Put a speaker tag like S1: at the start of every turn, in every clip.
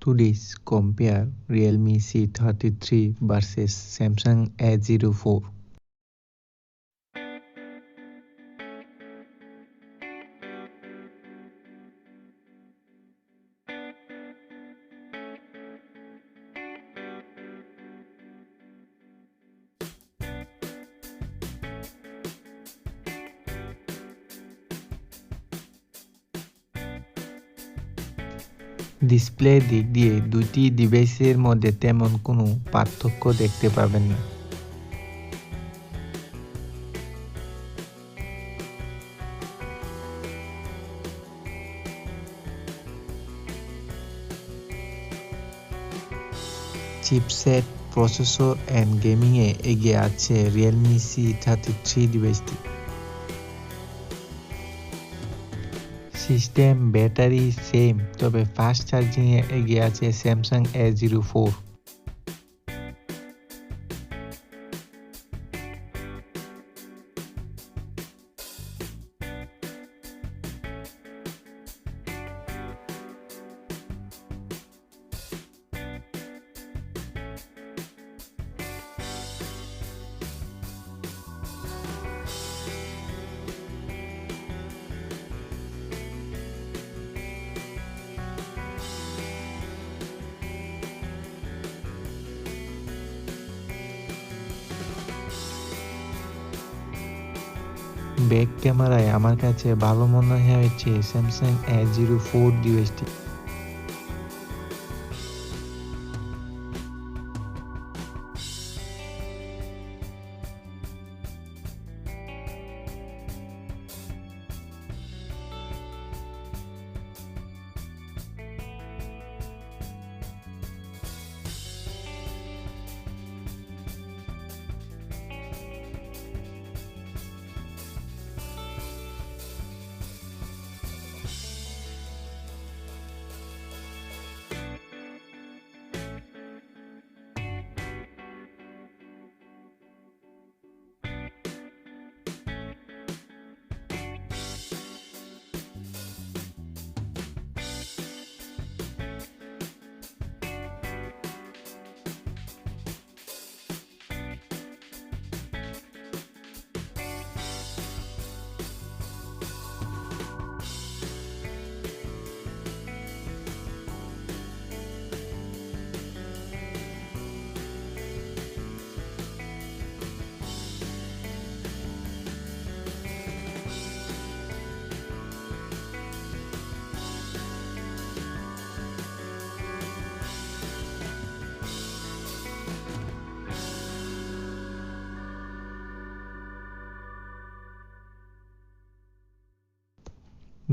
S1: Today's compare Realme C33 versus Samsung A04. Display দিক দিয়ে দুটি ডিভাইসের মধ্যে তেমন কোনো পার্থক্য দেখতে পাবেন না। চিপসেট, প্রসেসর এন্ড গেমিংয়ে এগিয়ে আছে Realme C33 ডিভাইসটি। সিস্টেম, ব্যাটারি সেম, তবে ফাস্ট চার্জিংয়ে এগিয়ে আছে স্যামসাং A04। ব্যাক ক্যামেরায় আমার কাছে ভালো মনে হয়েছে স্যামসাং A04 ডিভাইসটি।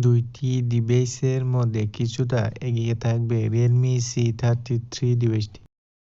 S1: দুইটি ডিভাইসের মধ্যে কিছুটা এগিয়ে থাকবে Realme C33 ডিভাইসটি।